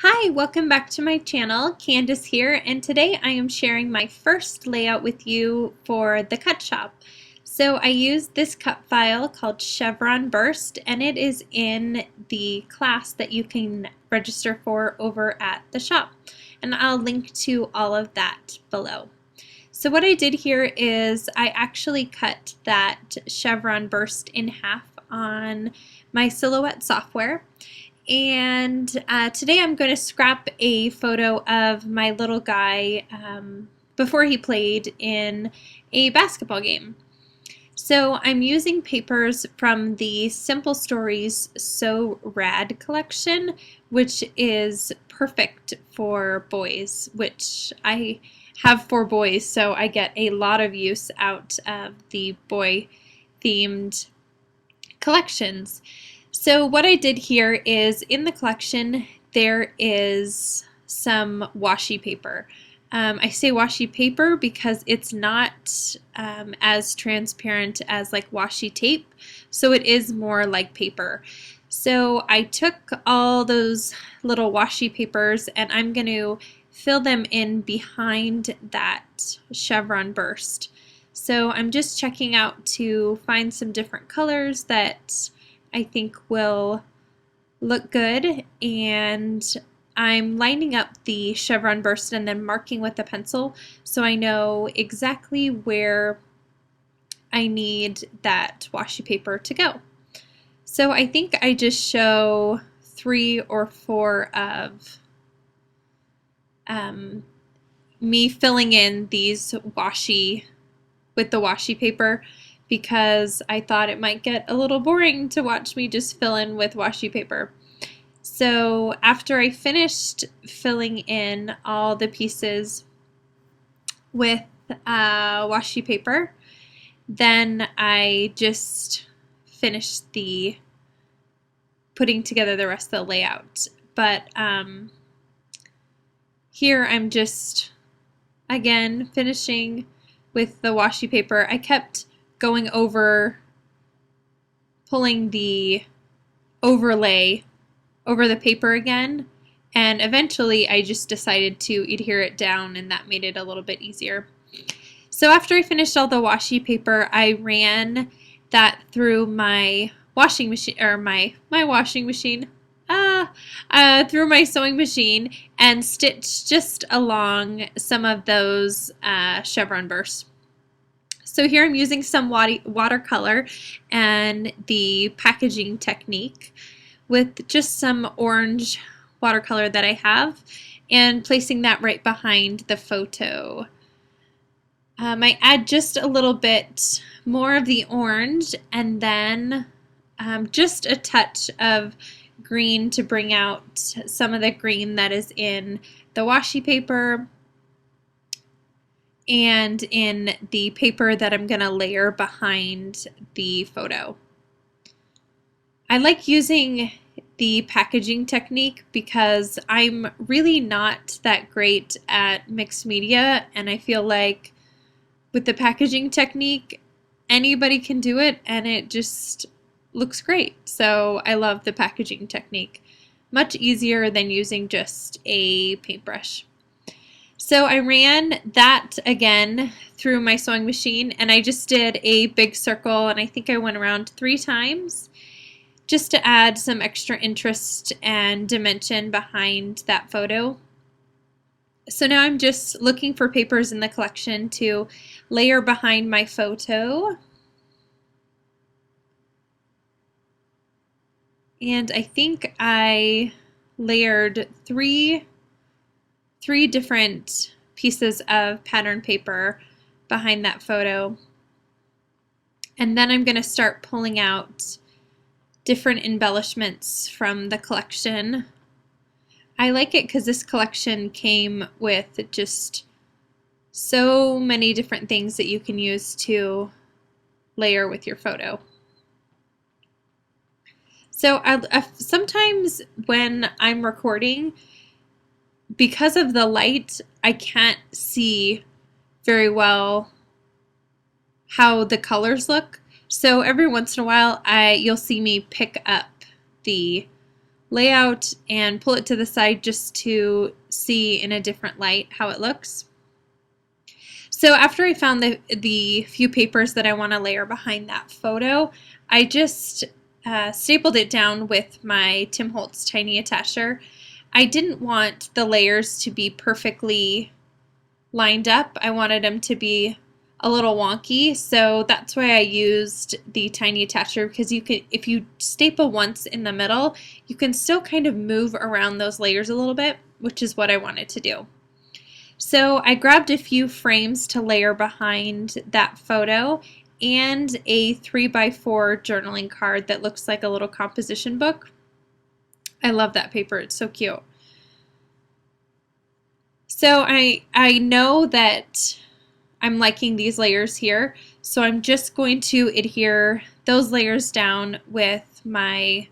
Hi, welcome back to my channel. Candace here, and today I am sharing my first layout with you for the Cut Shop. So I used this cut file called Chevron Burst, and it is in the class that you can register for over at the shop. And I'll link to all of that below. So what I did here is I actually cut that Chevron Burst in half on my Silhouette software. And today I'm going to scrap a photo of my little guy before he played in a basketball game. So I'm using papers from the Simple Stories So Rad collection, which is perfect for boys, which I have 4 boys, so I get a lot of use out of the boy-themed collections. So what I did here is in the collection there is some washi paper. I say washi paper because it's not as transparent as like washi tape, so it is more like paper. So I took all those little washi papers and I'm going to fill them in behind that Chevron Burst. So I'm just checking out to find some different colors that I think will look good, and I'm lining up the Chevron Burst and then marking with a pencil so I know exactly where I need that washi paper to go. So I think I just show 3 or 4 of me filling in these washi with the washi paper, because I thought it might get a little boring to watch me just fill in with washi paper. So after I finished filling in all the pieces with washi paper, then I just finished the putting together the rest of the layout. But here I'm just again finishing with the washi paper. I kept going over, pulling the overlay over the paper again, and eventually I just decided to adhere it down, and that made it a little bit easier. So after I finished all the washi paper, I ran that through my washing machine, or my washing machine, through my sewing machine, and stitched just along some of those Chevron bursts. So here I'm using some watercolor and the packaging technique with just some orange watercolor that I have, and placing that right behind the photo. I add just a little bit more of the orange, and then just a touch of green to bring out some of the green that is in the washi paper and in the paper that I'm going to layer behind the photo. I like using the packaging technique because I'm really not that great at mixed media, and I feel like with the packaging technique anybody can do it and it just looks great. So I love the packaging technique. Much easier than using just a paintbrush. So I ran that again through my sewing machine, and I just did a big circle, and I think I went around 3 times just to add some extra interest and dimension behind that photo. So now I'm just looking for papers in the collection to layer behind my photo. And I think I layered three different pieces of pattern paper behind that photo. And then I'm going to start pulling out different embellishments from the collection. I like it because this collection came with just so many different things that you can use to layer with your photo. So sometimes when I'm recording, because of the light, I can't see very well how the colors look. So every once in a while, you'll see me pick up the layout and pull it to the side just to see in a different light how it looks. So after I found the few papers that I want to layer behind that photo, I just stapled it down with my Tim Holtz tiny attacher. I didn't want the layers to be perfectly lined up. I wanted them to be a little wonky, so that's why I used the tiny attacher, because you can, if you staple once in the middle, you can still kind of move around those layers a little bit, which is what I wanted to do. So I grabbed a few frames to layer behind that photo and a 3x4 journaling card that looks like a little composition book. I love that paper, it's so cute. So I know that I'm liking these layers here, so I'm just going to adhere those layers down with my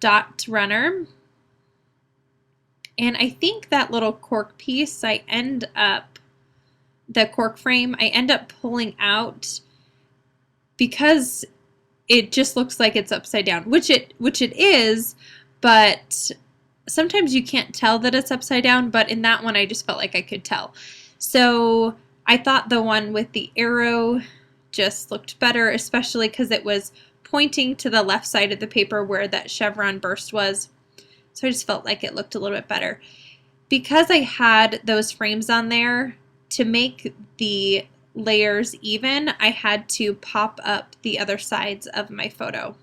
dot runner. And I think that little cork piece, the cork frame, I end up pulling out because it just looks like it's upside down, which it is, but sometimes you can't tell that it's upside down, but in that one I just felt like I could tell. So I thought the one with the arrow just looked better, especially because it was pointing to the left side of the paper where that chevron burst was. So I just felt like it looked a little bit better. Because I had those frames on there, to make the layers even, I had to pop up the other sides of my photo.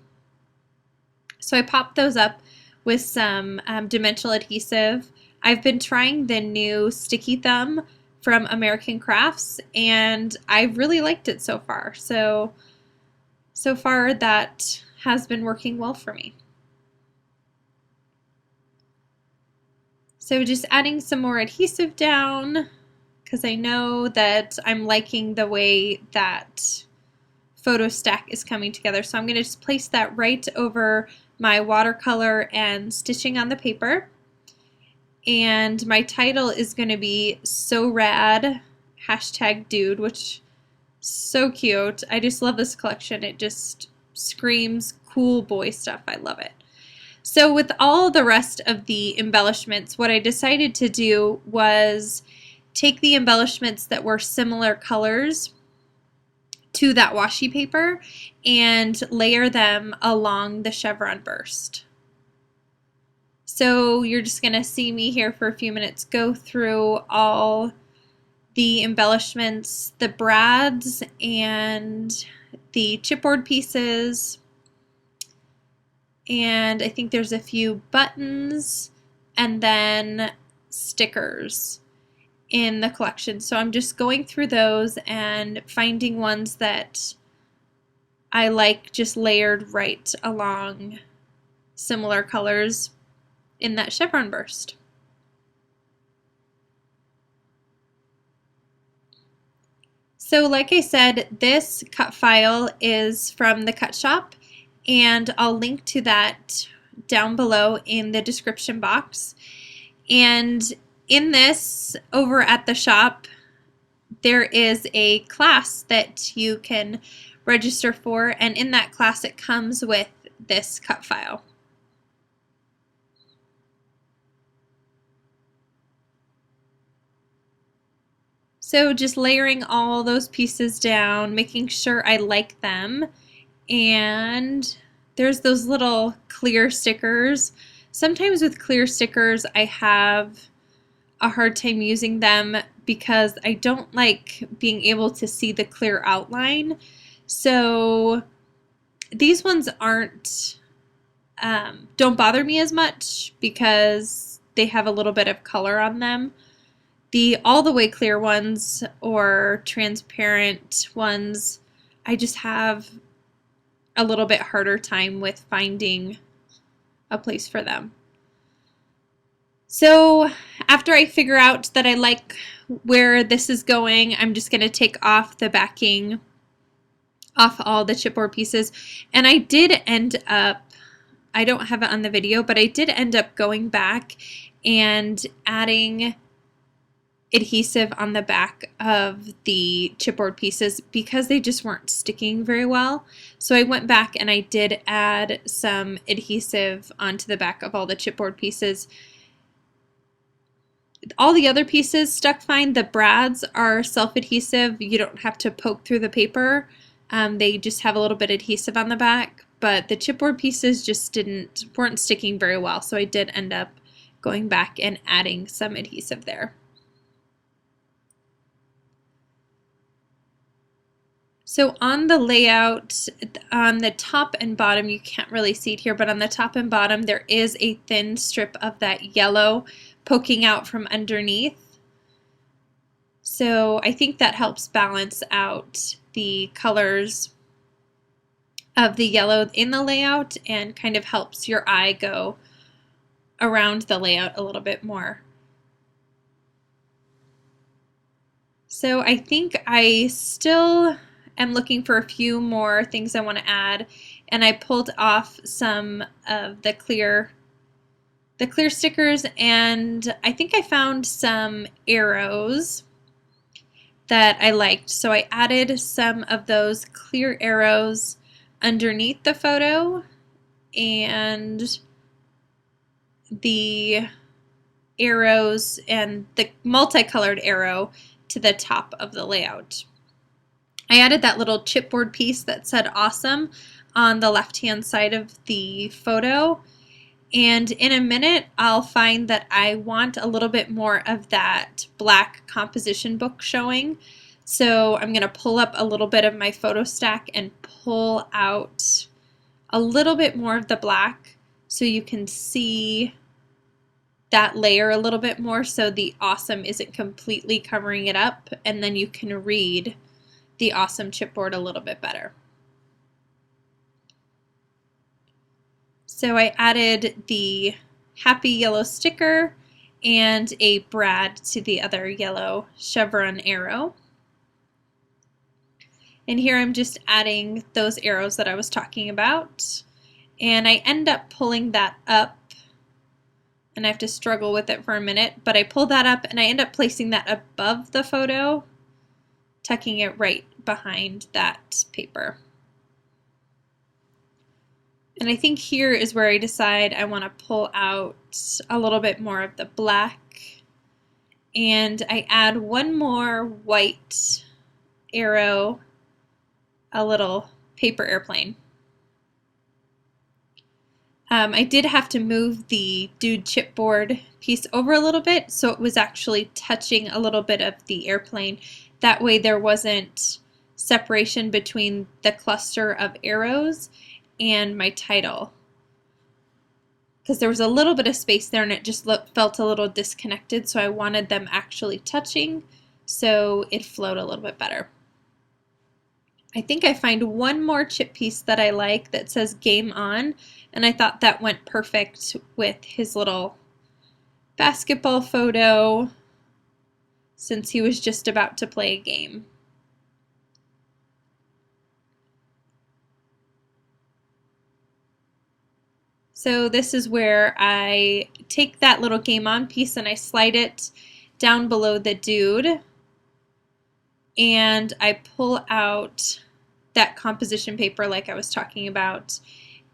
So I popped those up with some dimensional adhesive. I've been trying the new Sticky Thumb from American Crafts, and I've really liked it so far. So far that has been working well for me. So just adding some more adhesive down, because I know that I'm liking the way that photo stack is coming together. So I'm going to just place that right over my watercolor and stitching on the paper. And my title is going to be So Rad #dude, which is so cute. I just love this collection. It just screams cool boy stuff. I love it. So with all the rest of the embellishments, what I decided to do was take the embellishments that were similar colors to that washi paper and layer them along the chevron burst. So you're just going to see me here for a few minutes go through all the embellishments, the brads and the chipboard pieces, and I think there's a few buttons and then stickers in the collection. So I'm just going through those and finding ones that I like just layered right along similar colors in that chevron burst. So like I said, this cut file is from the Cut Shop, and I'll link to that down below in the description box. And in this, over at the shop, there is a class that you can register for, and in that class it comes with this cut file. So just layering all those pieces down, making sure I like them. And there's those little clear stickers. Sometimes with clear stickers I have a hard time using them because I don't like being able to see the clear outline. So these ones don't bother me as much because they have a little bit of color on them. The all the way clear ones or transparent ones, I just have a little bit harder time with finding a place for them. So after I figure out that I like where this is going, I'm just going to take off the backing off all the chipboard pieces. And I did end up, I don't have it on the video, but I did end up going back and adding adhesive on the back of the chipboard pieces because they just weren't sticking very well. So I went back and I did add some adhesive onto the back of all the chipboard pieces. All the other pieces stuck fine. The brads are self-adhesive. You don't have to poke through the paper. They just have a little bit of adhesive on the back, but the chipboard pieces just weren't sticking very well. So I did end up going back and adding some adhesive there. So on the layout, on the top and bottom, you can't really see it here, but on the top and bottom there is a thin strip of that yellow poking out from underneath. So I think that helps balance out the colors of the yellow in the layout and kind of helps your eye go around the layout a little bit more. So I think I still am looking for a few more things I want to add, and I pulled off some of the clear stickers, and I think I found some arrows that I liked. So I added some of those clear arrows underneath the photo and the arrows and the multicolored arrow to the top of the layout. I added that little chipboard piece that said awesome on the left-hand side of the photo. And in a minute, I'll find that I want a little bit more of that black composition book showing. So I'm going to pull up a little bit of my photo stack and pull out a little bit more of the black so you can see that layer a little bit more so the awesome isn't completely covering it up, and then you can read the awesome chipboard a little bit better. So I added the happy yellow sticker and a brad to the other yellow chevron arrow. And here I'm just adding those arrows that I was talking about. And I end up pulling that up, and I have to struggle with it for a minute, but I pull that up and I end up placing that above the photo, tucking it right behind that paper. And I think here is where I decide I want to pull out a little bit more of the black, and I add one more white arrow, a little paper airplane. I did have to move the dude chipboard piece over a little bit so it was actually touching a little bit of the airplane. That way there wasn't separation between the cluster of arrows and my title, because there was a little bit of space there and it just felt a little disconnected, so I wanted them actually touching so it flowed a little bit better. I think I find one more chip piece that I like that says Game On, and I thought that went perfect with his little basketball photo since he was just about to play a game. So this is where I take that little Game On piece and I slide it down below the dude, and I pull out that composition paper like I was talking about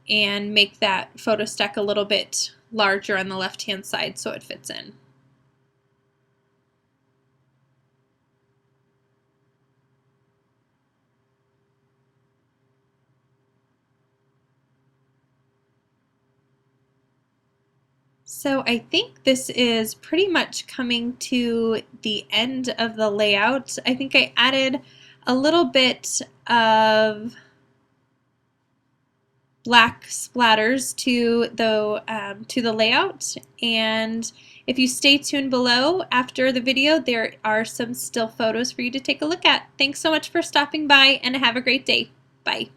and make that photo stack a little bit larger on the left-hand side so it fits in. So I think this is pretty much coming to the end of the layout. I think I added a little bit of black splatters to the layout, and if you stay tuned below after the video, there are some still photos for you to take a look at. Thanks so much for stopping by, and have a great day. Bye.